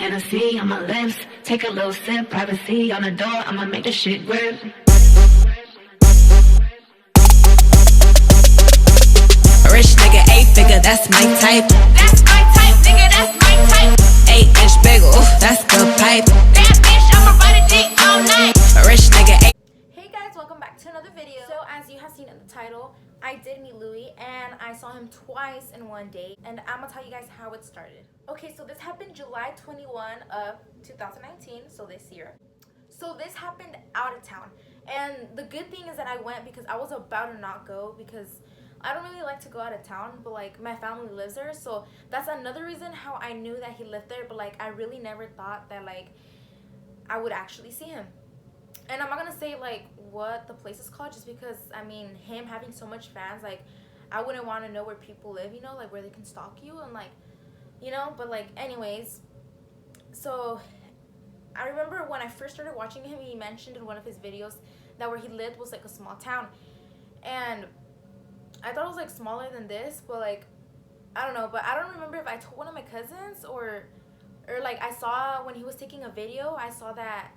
Hennessy on my lips. Take a little sip, privacy on the door. I'ma make this shit grip. Rich nigga, 8-figure, that's my type. That's my type, nigga, that's my type. 8-inch bagel, that's the pipe. That bitch, I'ma ride a dick all night. Rich nigga, Hey guys, welcome back to another video. So as you have seen in the title, I did meet Louie and I saw him twice in one day, and I'm gonna tell you guys how it started. Okay, so this happened July 21 of 2019, so this year. So this happened out of town, and the good thing is that I went because I was about to not go because I don't really like to go out of town, but like my family lives there, so that's another reason how I knew that he lived there. But like I really never thought that like I would actually see him. And I'm not gonna say like what the place is called, just because I mean him having so much fans, like I wouldn't want to know where people live, you know, like where they can stalk you and like, you know. But like anyways, so I remember when I first started watching him, he mentioned in one of his videos that where he lived was like a small town, and I thought it was like smaller than this, but like I don't know. But I don't remember if I told one of my cousins or like I saw when he was taking a video, I saw that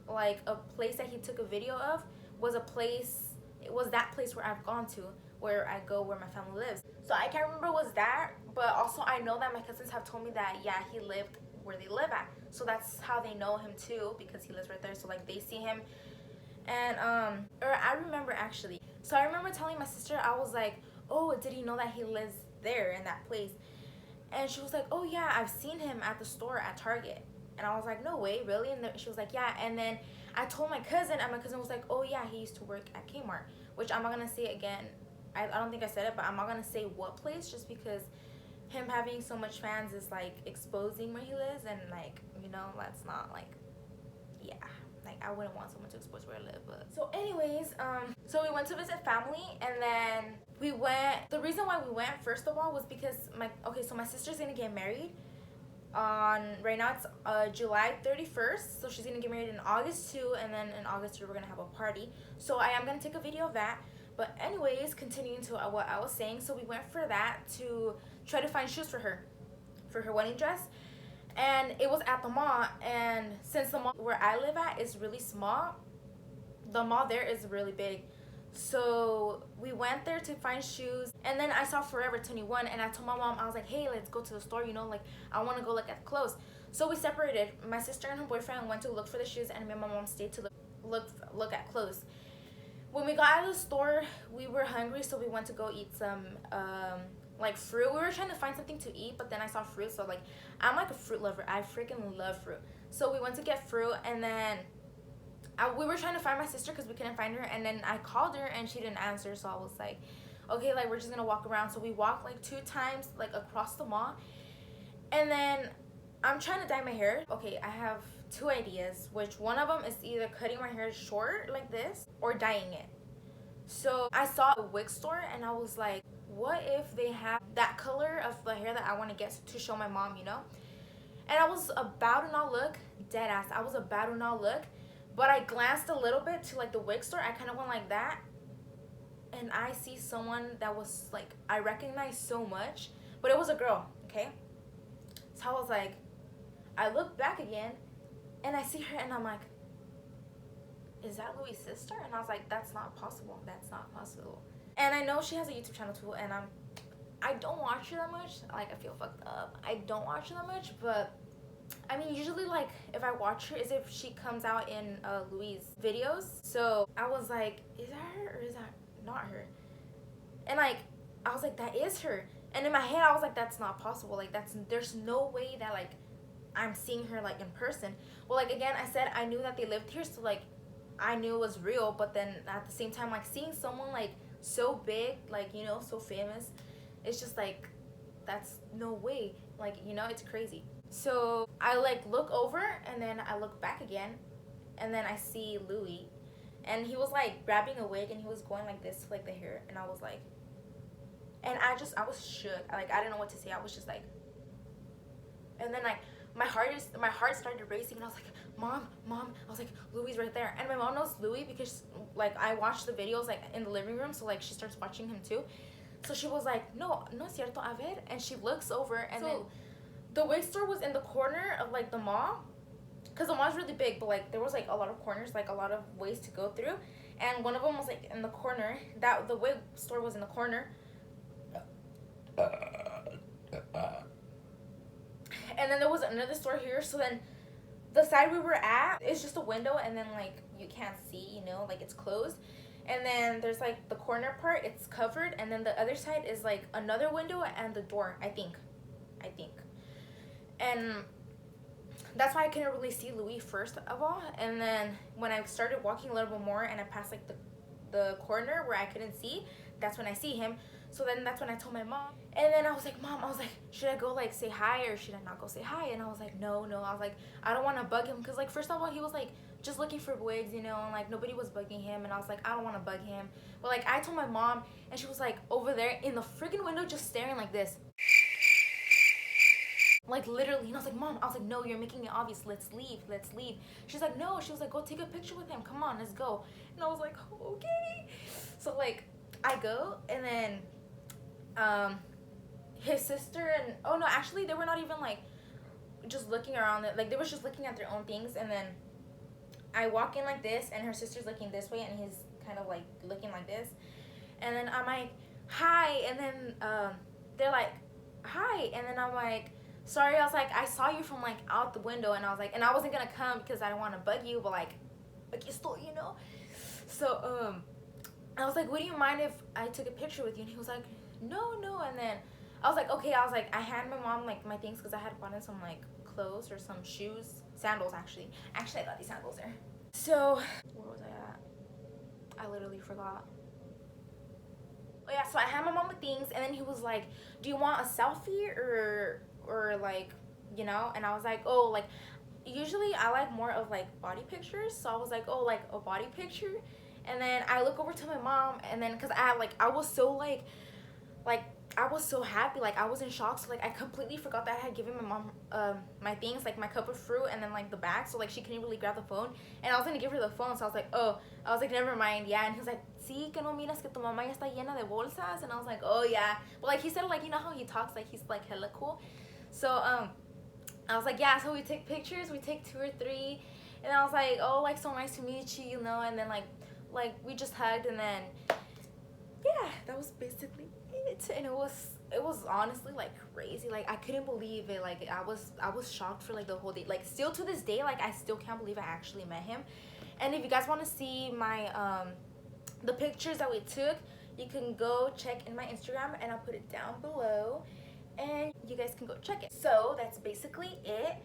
like a place that he took a video of was a place, it was that place where I've gone to, where I go where my family lives. So I can't remember was that, but also I know that my cousins have told me that yeah, he lived where they live at, so that's how they know him too, because he lives right there. So like they see him. And or I remember actually, so I remember telling my sister, I was like, oh, did he know that he lives there in that place? And she was like, oh yeah, I've seen him at the store at Target. And I was like, no way, really? And she was like, yeah. And then I told my cousin, and my cousin was like, oh yeah, he used to work at Kmart, which I'm not gonna say again. I don't think I said it, but I'm not gonna say what place, just because him having so much fans is like exposing where he lives, and like, you know, that's not like, yeah, like I wouldn't want someone to expose where I live. But so anyways, so we went to visit family, and then we went, the reason why we went first of all was because so my sister's gonna get married on, right now it's July 31st, so she's gonna get married in August 2, and then in August 3 we're gonna have a party. So I am gonna take a video of that. But anyways, continuing to what I was saying, so we went for that to try to find shoes for her wedding dress. And it was at the mall, and since the mall where I live at is really small, the mall there is really big. So we went there to find shoes, and then I saw Forever 21, and I told my mom, I was like, hey, let's go to the store, you know, like I want to go look at the clothes. So we separated. My sister and her boyfriend went to look for the shoes, and me and my mom stayed to look at clothes. When we got out of the store, we were hungry, so we went to go eat some like fruit. We were trying to find something to eat, but then I saw fruit, so like I'm like a fruit lover. I freaking love fruit. So we went to get fruit, and then we were trying to find my sister because we couldn't find her, and then I called her and she didn't answer. So I was like, okay, like we're just gonna walk around. So we walked like 2 times like across the mall, and then I'm trying to dye my hair. Okay, I have 2 ideas, which one of them is either cutting my hair short like this or dyeing it. So I saw a wig store, and I was like, what if they have that color of the hair that I want to get to show my mom, you know? And I was about to not look, dead ass, I was about to not look, but I glanced a little bit to like the wig store. I kind of went like that, and I see someone that was like, I recognized so much, but it was a girl, okay? So I was like, I look back again, and I see her, and I'm like, is that Louie's sister? And I was like, that's not possible. That's not possible. And I know she has a YouTube channel too, and I don't watch her that much. Like, I feel fucked up. I don't watch her that much, but I mean, usually like if I watch her is if she comes out in Louie's videos. So I was like, is that her or is that not her? And like I was like, that is her. And in my head I was like, that's not possible. Like there's no way that like I'm seeing her like in person. Well, like again, I said I knew that they lived here, so like I knew it was real, but then at the same time, like seeing someone like so big, like, you know, so famous, it's just like, that's no way, like, you know, it's crazy. So I like look over, and then I look back again, and then I see Louie, and he was like grabbing a wig, and he was going like this, like the hair, and I was like, and I was shook. Like I didn't know what to say. I was just like, and then like my heart started racing, and I was like, mom, I was like, Louie's right there. And my mom knows Louie because like I watched the videos like in the living room, so like she starts watching him too. So she was like, no es cierto, a ver. And she looks over, and so then the wig store was in the corner of like the mall, because the mall is really big, but like there was like a lot of corners, like a lot of ways to go through, and one of them was like in the corner. That the wig store was in the corner. And then there was another store here. So then the side we were at is just a window, and then like you can't see, you know, like it's closed. And then there's like the corner part, it's covered, and then the other side is like another window and the door, I think. And that's why I couldn't really see Louie first of all. And then when I started walking a little bit more and I passed like the corner where I couldn't see, that's when I see him. So then that's when I told my mom. And then I was like, Mom, I was like, should I go like say hi or should I not go say hi? And I was like, no. I was like, I don't want to bug him, because like first of all, he was like just looking for wigs, you know, and like nobody was bugging him. And I was like, I don't want to bug him. But like I told my mom, and she was like over there in the freaking window just staring like this, like literally. And I was like, Mom, I was like, no, you're making it obvious, let's leave. She's like, no. She was like, go take a picture with him, come on, let's go. And I was like, okay. So like I go, and then his sister and oh no, actually they were not even like just looking around it, like they were just looking at their own things. And then I walk in like this, and her sister's looking this way, and he's kind of like looking like this. And then I'm like, hi. And then they're like, hi. And then I'm like, sorry. I was like, I saw you from like out the window. And I was like, and I wasn't gonna come because I don't want to bug you, but like you still, you know. So I was like, would you mind if I took a picture with you? And he was like, no. And then I was like, okay. I was like, I had my mom like my things, because I had bought in some like clothes or some shoes, sandals actually. I got these sandals there. So where was I at? I literally forgot. Oh yeah, so I had my mom with things, and then he was like, do you want a selfie or like, you know? And I was like, oh, like usually I like more of like body pictures. So I was like, oh, like a body picture. And then I look over to my mom, and then because I was so like I was so happy, like I was in shock. So like I completely forgot that I had given my mom my things, like my cup of fruit and then like the bag, so like she couldn't really grab the phone. And I was gonna give her the phone, so I was like, oh, I was like, never mind, yeah. And he was like, sí, que no miras que tu mamá ya está llena de bolsas. And I was like, oh yeah. But like he said, like, you know how he talks, like he's like hella cool. So I was like, yeah. So we take pictures, we take 2 or 3, and I was like, oh, like so nice to meet you, you know. And then like we just hugged, and then yeah, that was basically it. And it was honestly like crazy. Like I couldn't believe it. Like I was shocked for like the whole day. Like still to this day, like I still can't believe I actually met him. And if you guys want to see my the pictures that we took, you can go check in my Instagram, and I'll put it down below, and you guys can go check it. So that's basically it.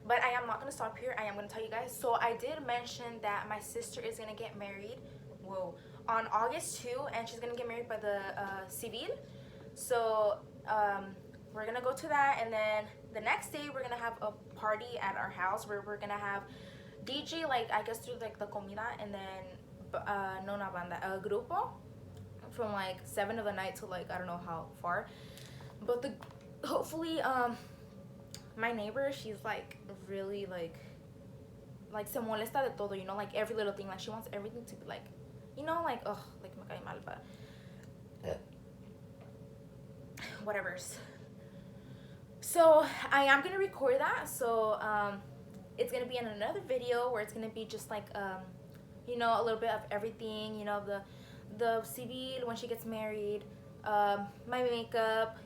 But I am not gonna stop here. I am gonna tell you guys. So I did mention that my sister is gonna get married, on August 2, and she's gonna get married by the civil. So we're gonna go to that, and then the next day we're gonna have a party at our house where we're gonna have DJ, like I guess through like the comida, and then no una banda, a grupo, from like 7 of the night to like I don't know how far. But hopefully my neighbor, she's like really like se molesta de todo, you know, like every little thing. Like she wants everything to be like, you know, like, ugh, like me cae mal, but whatever's. So I am gonna record that. So it's gonna be in another video where it's gonna be just like you know, a little bit of everything, you know, the civil when she gets married, my makeup,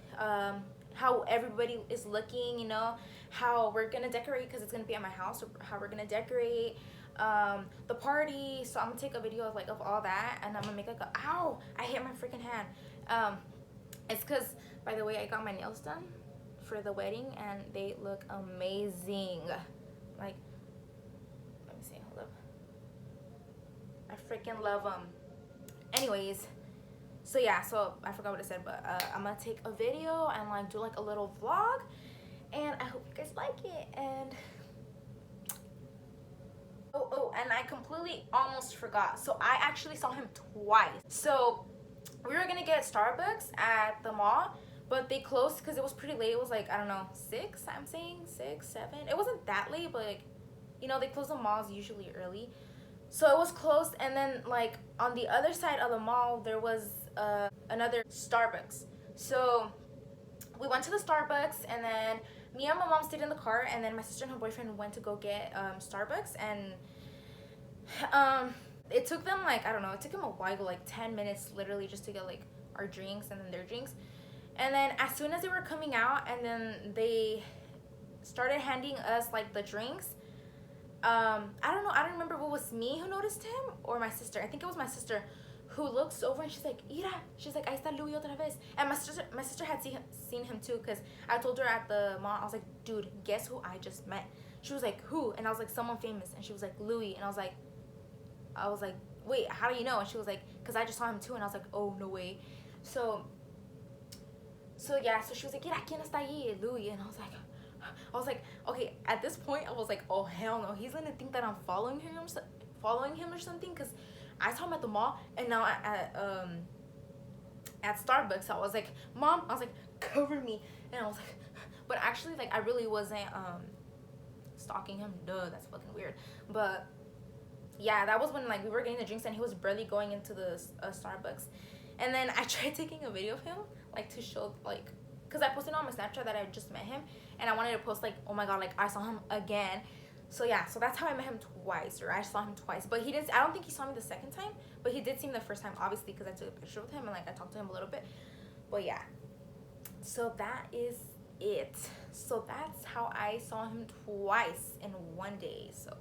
how everybody is looking, you know, how we're gonna decorate, because it's gonna be at my house, so how we're gonna decorate, the party. So I'm gonna take a video of like of all that, and I'm gonna make like a, ow, I hit my freaking hand. It's because, by the way, I got my nails done for the wedding, and they look amazing. Like, let me see, hold up, I freaking love them. Anyways, so yeah, so I forgot what I said, but I'm gonna take a video and like do like a little vlog, and I hope you guys like it. And oh, and I completely almost forgot. So I actually saw him twice. So we were gonna get Starbucks at the mall, but they closed because it was pretty late. It was like, I don't know, 6, I'm saying 6, 7. It wasn't that late, but like, you know, they close the malls usually early. So it was closed, and then like on the other side of the mall there was another Starbucks. So we went to the Starbucks, and then me and my mom stayed in the car, and then my sister and her boyfriend went to go get Starbucks, and it took them like, I don't know, it took them a while, like 10 minutes literally, just to get like our drinks and then their drinks. And then as soon as they were coming out, and then they started handing us like the drinks, I don't know, I don't remember if it was me who noticed him or my sister. I think it was my sister who looks over and she's like, Ira, she's like, ahí está Louie otra vez. And my sister had seen him too, because I told her at the mall, I was like, dude, guess who I just met? She was like, who? And I was like, someone famous. And she was like, Louie. And I was like, wait, how do you know? And she was like, because I just saw him too. And I was like, oh, no way. So yeah, so she was like, mira, ¿quién está ahí? Louie. And I was like, okay, at this point, I was like, oh, hell no. He's going to think that I'm following him or something, because I saw him at the mall, and now at Starbucks, I was like, Mom, I was like, cover me. And I was like, but actually, like, I really wasn't stalking him. Duh, that's fucking weird. But yeah, that was when like we were getting the drinks, and he was barely going into the Starbucks. And then I tried taking a video of him, like, to show, like, because I posted on my Snapchat that I just met him, and I wanted to post like, oh my god, like, I saw him again. So yeah, so that's how I met him twice, or I saw him twice. But he didn't, I don't think he saw me the second time, but he did see me the first time, obviously, because I took a picture with him and like I talked to him a little bit. But yeah, so that is it. So that's how I saw him twice in one day. So